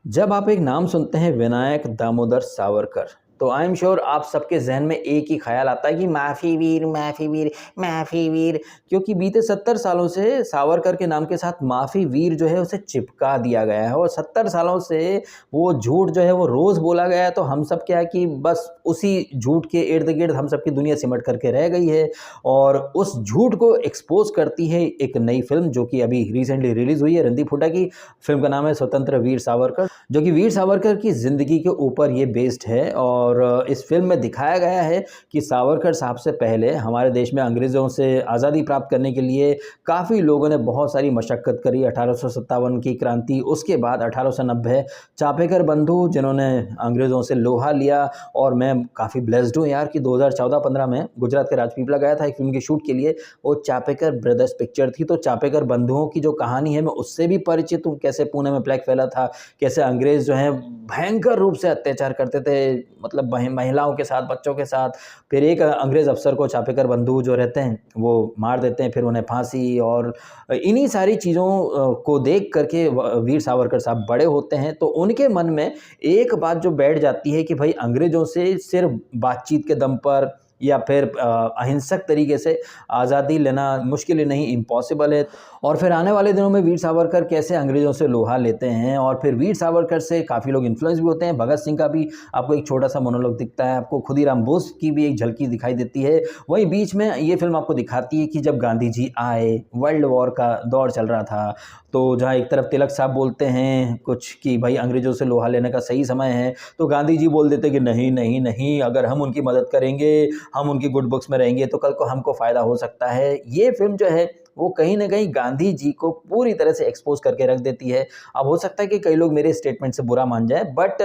जब आप एक नाम सुनते हैं विनायक दामोदर सावरकर तो आई एम श्योर आप सबके जहन में एक ही ख्याल आता है कि माफी वीर माफी वीर माफी वीर। क्योंकि बीते 70 सालों से सावरकर के नाम के साथ माफी वीर जो है उसे चिपका दिया गया है और 70 सालों से वो झूठ जो है वो रोज बोला गया है। तो हम सब क्या है कि बस उसी झूठ के इर्द गिर्द हम सबकी दुनिया सिमट करके रह गई है और उस झूठ को एक्सपोज करती है एक नई फिल्म जो कि अभी रिसेंटली रिलीज हुई है रणदीप हुड्डा की। फिल्म का नाम है स्वतंत्र वीर सावरकर, जो कि वीर सावरकर की ज़िंदगी के ऊपर ये बेस्ड है। और इस फिल्म में दिखाया गया है कि सावरकर साहब से पहले हमारे देश में अंग्रेज़ों से आज़ादी प्राप्त करने के लिए काफ़ी लोगों ने बहुत सारी मशक्क़त करी। 1857 की क्रांति, उसके बाद 1890 चापेकर बंधु जिन्होंने अंग्रेज़ों से लोहा लिया। और मैं काफ़ी ब्लेस्ड हूँ यार कि 2014-15 में गुजरात के राजपीपला गया था एक फिल्म के शूट के लिए। वो चापेकर ब्रदर्स पिक्चर थी, तो चापेकर बंधुओं की जो कहानी है मैं उससे भी परिचित हूँ। कैसे पुणे में प्लेग फैला था, कैसे अंग्रेज़ जो हैं भयंकर रूप से अत्याचार करते थे, मतलब महिलाओं के साथ, बच्चों के साथ। फिर एक अंग्रेज़ अफ़सर को चापेकर बंधु जो रहते हैं वो मार देते हैं, फिर उन्हें फांसी। और इन्हीं सारी चीज़ों को देख करके वीर सावरकर साहब बड़े होते हैं। तो उनके मन में एक बात जो बैठ जाती है कि भाई अंग्रेज़ों से सिर्फ बातचीत के दम पर या फिर अहिंसक तरीके से आज़ादी लेना मुश्किल ही नहीं, इम्पॉसिबल है। और फिर आने वाले दिनों में वीर सावरकर कैसे अंग्रेज़ों से लोहा लेते हैं और फिर वीर सावरकर से काफ़ी लोग इन्फ्लुएंस भी होते हैं। भगत सिंह का भी आपको एक छोटा सा मोनोलॉग दिखता है, आपको खुदीराम बोस की भी एक झलकी दिखाई देती है। वहीं बीच में ये फिल्म आपको दिखाती है कि जब गांधी जी आए, वर्ल्ड वॉर का दौर चल रहा था, तो जहाँ एक तरफ तिलक साहब बोलते हैं कुछ कि भाई अंग्रेज़ों से लोहा लेने का सही समय है, तो गांधी जी बोल देते कि नहीं नहीं नहीं, अगर हम उनकी मदद करेंगे, हम उनकी गुड बुक्स में रहेंगे तो कल को हमको फ़ायदा हो सकता है। ये फिल्म जो है वो कहीं न कहीं गांधी जी को पूरी तरह से एक्सपोज़ करके रख देती है। अब हो सकता है कि कई लोग मेरे स्टेटमेंट से बुरा मान जाएँ, बट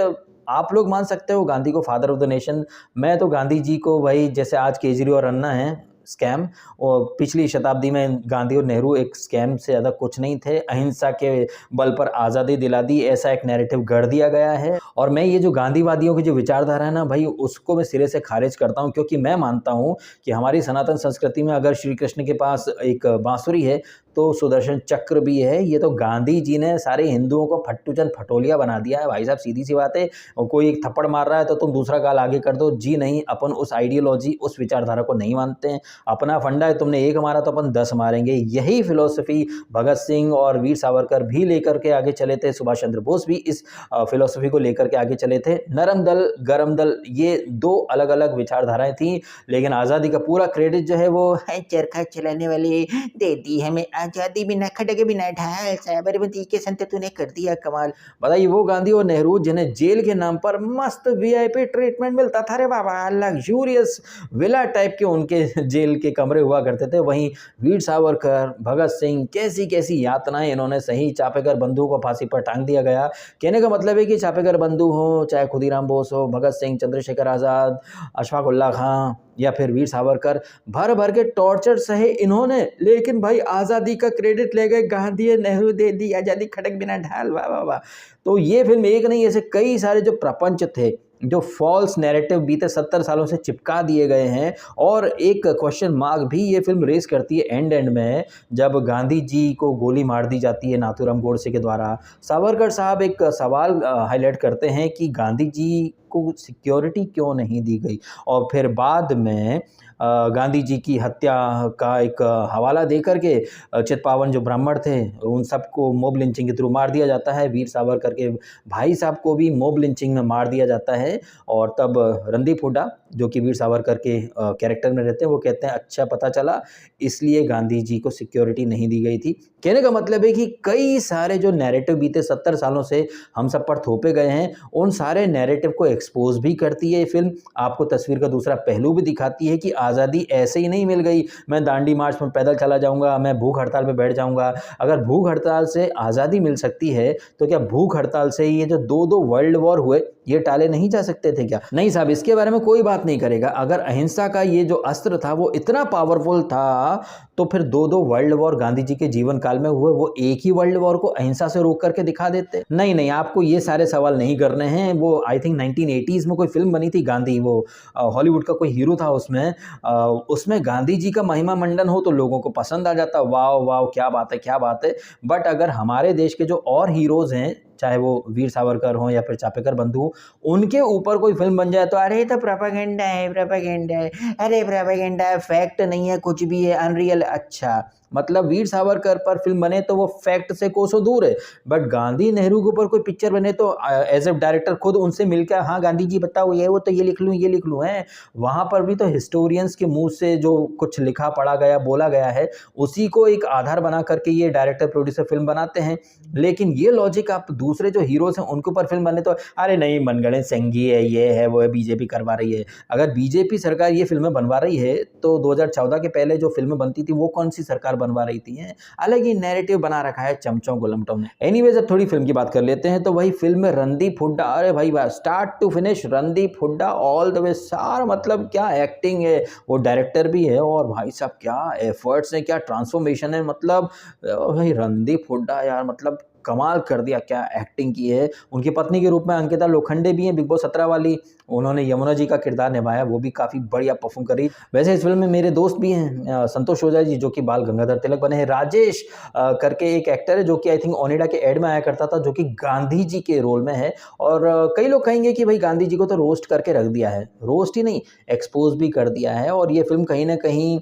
आप लोग मान सकते हो गांधी को फादर ऑफ द नेशन। मैं तो गांधी जी को भाई, जैसे आज केजरीवाल और अन्ना हैं स्कैम, और पिछली शताब्दी में गांधी और नेहरू एक स्कैम से ज़्यादा कुछ नहीं थे। अहिंसा के बल पर आज़ादी दिला दी, ऐसा एक नैरेटिव गढ़ दिया गया है। और मैं ये जो गांधीवादियों की जो विचारधारा है ना भाई, उसको मैं सिरे से खारिज करता हूँ। क्योंकि मैं मानता हूँ कि हमारी सनातन संस्कृति में अगर श्री कृष्ण के पास एक बांसुरी है तो सुदर्शन चक्र भी है। ये तो गांधी जी ने सारे हिंदुओं को फट्टूचंद फटोलिया बना दिया है भाई साहब, सीधी सी बात है। और कोई एक थप्पड़ मार रहा है तो तुम दूसरा गाल आगे कर दो जी, नहीं, अपन उस आइडियोलॉजी, उस विचारधारा को नहीं मानते हैं। अपना फंडा है, तुमने एक मारा तो अपन 10 मारेंगे। यही फिलॉसफी भगत सिंह और वीर सावरकर भी लेकर के आगे चले थे, सुभाष चंद्र बोस भी इस फिलॉसफी को लेकर के आगे चले थे। नरम दल, गरम दल, ये दो अलग अलग विचारधाराएं थी, लेकिन आज़ादी का पूरा क्रेडिट जो है वो है चरखा चलाने वाले दे दी हमें आज़ादी, बिना खड़गे बिना ढाल, साबरमती के संत तूने कर दिया कमाल। बताइए वो गांधी और नेहरू जिन्हें जेल के नाम पर मस्त वीआईपी ट्रीटमेंट मिलता था रे बाबा, लग्जूरियस विला टाइप के उनके जेल के कमरे हुआ करते थे। वहीं वीर सावरकर, भगत सिंह, कैसी कैसी यातनाएं इन्होंने सही। चापेकर बंधु को फांसी पर टांग दिया गया। कहने का मतलब है कि चापेकर बंधु हो, चाहे खुदीराम बोस हो, भगत सिंह, चंद्रशेखर आज़ाद, अशफाक उल्ला खां या फिर वीर सावरकर, भर भर के टॉर्चर सहे इन्होंने, लेकिन भाई आज़ादी का क्रेडिट ले गए गांधी, नेहरू दे दी आज़ादी खटक बिना ढाल, वाह वाह वाह। तो ये फिल्म एक नहीं, ऐसे कई सारे जो प्रपंच थे, जो फॉल्स नैरेटिव बीते 70 सालों से चिपका दिए गए हैं। और एक क्वेश्चन मार्क भी ये फिल्म रेस करती है एंड में, जब गांधी जी को गोली मार दी जाती है नाथूराम गोडसे के द्वारा। सावरकर साहब एक सवाल हाईलाइट करते हैं कि गांधी जी को सिक्योरिटी क्यों नहीं दी गई। और फिर बाद में गांधी जी की हत्या का एक हवाला दे करके चितपावन जो ब्राह्मण थे उन सबको मोब लिंचिंग के थ्रू मार दिया जाता है। वीर सावरकर के भाई साहब को भी मोब लिंचिंग में मार दिया जाता है। और तब रणदीप हुड्डा जो कि वीर सावरकर के कैरेक्टर में रहते हैं, वो कहते हैं अच्छा पता चला इसलिए गांधी जी को सिक्योरिटी नहीं दी गई थी। कहने का मतलब है कि कई सारे जो नैरेटिव बीते 70 सालों से हम सब पर थोपे गए हैं, उन सारे नैरेटिव को एक्सपोज भी करती है ये फिल्म। आपको तस्वीर का दूसरा पहलू भी दिखाती है कि आज़ादी ऐसे ही नहीं मिल गई, मैं दांडी मार्च में पैदल चला जाऊंगा, मैं भूख हड़ताल पे बैठ जाऊंगा। अगर भूख हड़ताल से आज़ादी मिल सकती है तो क्या भूख हड़ताल से ये जो दो वर्ल्ड वॉर हुए ये टाले नहीं जा सकते थे क्या? नहीं साहब, इसके बारे में कोई बात नहीं करेगा। अगर अहिंसा का ये जो अस्त्र था वो इतना पावरफुल था तो फिर दो वर्ल्ड वॉर गांधी जी के जीवन काल में हुए, वो एक ही वर्ल्ड वॉर को अहिंसा से रोक करके दिखा देते। नहीं नहीं, आपको ये सारे सवाल नहीं करने हैं। वो आई थिंक 1980s में कोई फिल्म बनी थी गांधी, वो हॉलीवुड का कोई हीरो था उसमें गांधी जी का महिमा मंडन हो तो लोगों को पसंद आ जाता, वाह वाह क्या बात है क्या बात है। बट अगर हमारे देश के जो और हीरोज हैं, चाहे वो वीर सावरकर हों या फिर चापेकर बंधु हो, उनके ऊपर कोई फिल्म बन जाए तो अरे ये तो प्रोपेगेंडा है, प्रोपेगेंडा है, अरे प्रोपेगेंडा है, फैक्ट नहीं है, कुछ भी है, अनरियल। अच्छा, मतलब वीर सावरकर पर फिल्म बने तो वो फैक्ट से कोसों दूर है, बट गांधी नेहरू के ऊपर कोई पिक्चर बने तो एज ए डायरेक्टर खुद उनसे मिलकर, हाँ गांधी जी बताओ ये वो तो ये लिख लूँ, ये लिख लूँ है। वहाँ पर भी तो हिस्टोरियंस के मुंह से जो कुछ लिखा पढ़ा गया, बोला गया है, उसी को एक आधार बना करके ये डायरेक्टर प्रोड्यूसर फिल्म बनाते हैं। लेकिन ये लॉजिक आप दूसरे जो हीरोज हैं उनके ऊपर फिल्म बने तो अरे नहीं, मनगढ़ंत सिंघी है, ये है, वो है, बीजेपी करवा रही है। अगर बीजेपी सरकार ये फिल्में बनवा रही है तो 2014 के पहले जो फिल्में बनती थी वो कौन सी सरकार बनवा रही थी? है अलग ही नैरेटिव बना रखा है चमचों गुलमटों ने। एनीवेज, अब थोड़ी फिल्म की बात कर लेते हैं। तो वही फिल्म में रणदीप हुड्डा, अरे भाई start to finish Randeep Hooda all the way sir, मतलब क्या एक्टिंग है, वो डायरेक्टर भी है और भाई साहब क्या एफर्ट्स है, क्या ट्रांसफॉर्मेशन है, मतलब भाई रणदीप हुड्डा यार मतलब कमाल कर दिया, क्या एक्टिंग की है। उनकी पत्नी के रूप में अंकिता लोखंडे भी हैं, बिग बॉस 17 वाली, उन्होंने यमुना जी का किरदार निभाया, वो भी काफ़ी बढ़िया परफॉर्म करी। वैसे इस फिल्म में मेरे दोस्त भी हैं, संतोष ओझा जी जो कि बाल गंगाधर तिलक बने हैं, राजेश करके एक एक्टर है जो कि आई थिंक ओनिडा के एड में आया करता था, जो कि गांधी जी के रोल में है। और कई लोग कहेंगे कि भाई गांधी जी को तो रोस्ट करके रख दिया है, रोस्ट ही नहीं एक्सपोज भी कर दिया है। और ये फिल्म कहीं ना कहीं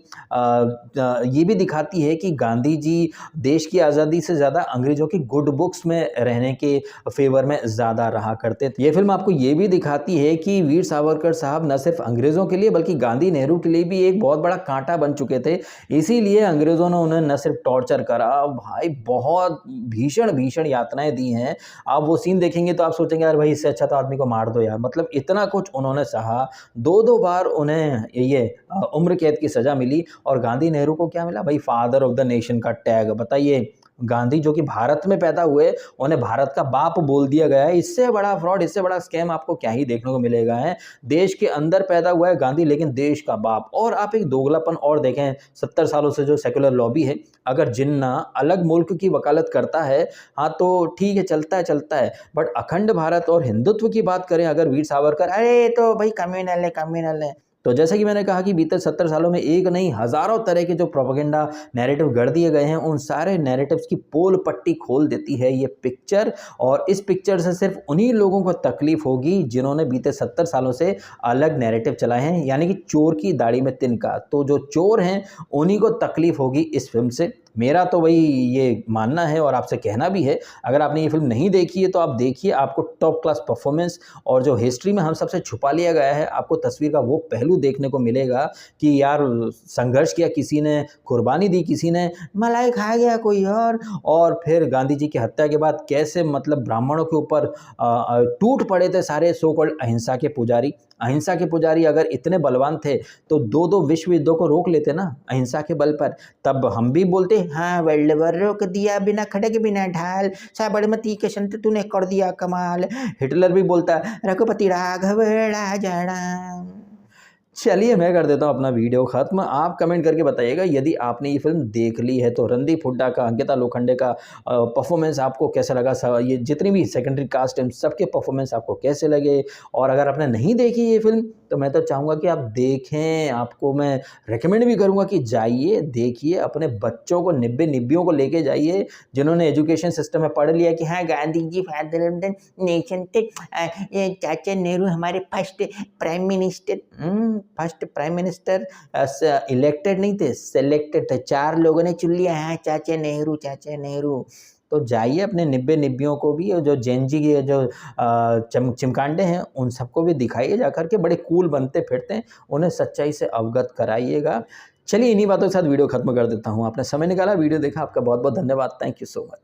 ये भी दिखाती है कि गांधी जी देश की आज़ादी से ज़्यादा अंग्रेजों की गुड बुक्स में रहने के फेवर में ज़्यादा रहा करते थे। ये फिल्म आपको ये भी दिखाती है कि वीर सावरकर साहब न सिर्फ अंग्रेज़ों के लिए बल्कि गांधी नेहरू के लिए भी एक बहुत बड़ा कांटा बन चुके थे। इसीलिए अंग्रेज़ों ने उन्हें न सिर्फ टॉर्चर करा, भाई बहुत भीषण भीषण यातनाएं दी हैं। आप वो सीन देखेंगे तो आप सोचेंगे यार भाई इससे अच्छा तो आदमी को मार दो यार, मतलब इतना कुछ उन्होंने सहा। दो बार उन्हें ये उम्र कैद की सज़ा मिली और गांधी नेहरू को क्या मिला भाई, फादर ऑफ द नेशन का टैग। बताइए, गांधी जो कि भारत में पैदा हुए, उन्हें भारत का बाप बोल दिया गया है। इससे बड़ा फ्रॉड, इससे बड़ा स्कैम आपको क्या ही देखने को मिलेगा है। देश के अंदर पैदा हुआ है गांधी, लेकिन देश का बाप। और आप एक दोगलापन और देखें, 70 सालों से जो सेकुलर लॉबी है, अगर जिन्ना अलग मुल्क की वकालत करता है, हाँ तो ठीक है, चलता है, बट अखंड भारत और हिंदुत्व की बात करें अगर वीर सावरकर, अरे तो भाई कम्युनल है। तो जैसा कि मैंने कहा कि बीते 70 सालों में एक नहीं हजारों तरह के जो प्रोपेगेंडा नैरेटिव गढ़ दिए गए हैं, उन सारे नैरेटिव्स की पोल पट्टी खोल देती है ये पिक्चर। और इस पिक्चर से सिर्फ उन्हीं लोगों को तकलीफ होगी जिन्होंने बीते 70 सालों से अलग नैरेटिव चलाए हैं, यानी कि चोर की दाढ़ी में तिनका। तो जो चोर हैं उन्हीं को तकलीफ होगी इस फिल्म से। मेरा तो वही ये मानना है और आपसे कहना भी है, अगर आपने ये फिल्म नहीं देखी है तो आप देखिए, आपको टॉप क्लास परफॉर्मेंस और जो हिस्ट्री में हम सबसे छुपा लिया गया है, आपको तस्वीर का वो पहलू देखने को मिलेगा कि यार संघर्ष किया किसी ने, कुर्बानी दी किसी ने, मलाई खा गया कोई और फिर गांधी जी की हत्या के बाद कैसे मतलब ब्राह्मणों के ऊपर टूट पड़े थे सारे सो कॉल्ड अहिंसा के पुजारी। अहिंसा के पुजारी अगर इतने बलवान थे तो दो विश्व युद्धों को रोक लेते ना अहिंसा के बल पर। तब हम भी बोलते हाँ वर्ल्ड वॉर रोक दिया बिना खड़ग बिना ढाल, साबरमती के संत तूने कर दिया कमाल। हिटलर भी बोलता रघुपति राघव राजड़ा। चलिए मैं कर देता हूँ अपना वीडियो खत्म। आप कमेंट करके बताइएगा यदि आपने ये फिल्म देख ली है तो रणदीप हुड्डा का, अंकिता लोखंडे का परफॉर्मेंस आपको कैसा लगा, ये जितनी भी सेकेंडरी कास्ट हैं सबके परफॉर्मेंस आपको कैसे लगे। और अगर आपने नहीं देखी ये फिल्म तो मैं तो चाहूँगा कि आप देखें, आपको मैं रेकमेंड भी करूँगा कि जाइए देखिए, अपने बच्चों को निब्बियों को लेके जाइए जिन्होंने एजुकेशन सिस्टम में पढ़ लिया कि हाँ Gandhi ji father of the nation थे, चाचा नेहरू हमारे फर्स्ट प्राइम मिनिस्टर इलेक्टेड नहीं थे, सिलेक्टेड थे, 4 लोगों ने चुन लिया है चाचा नेहरू। तो जाइए अपने निब्बियों को भी, जो जेनजी के जो चिमकांडे हैं उन सबको भी दिखाइए जाकर के, बड़े कूल बनते फिरते हैं, उन्हें सच्चाई से अवगत कराइएगा। चलिए इन्हीं बातों के साथ वीडियो खत्म कर देता हूँ। आपने समय निकाला, वीडियो देखा, आपका बहुत बहुत धन्यवाद। Thank you so much.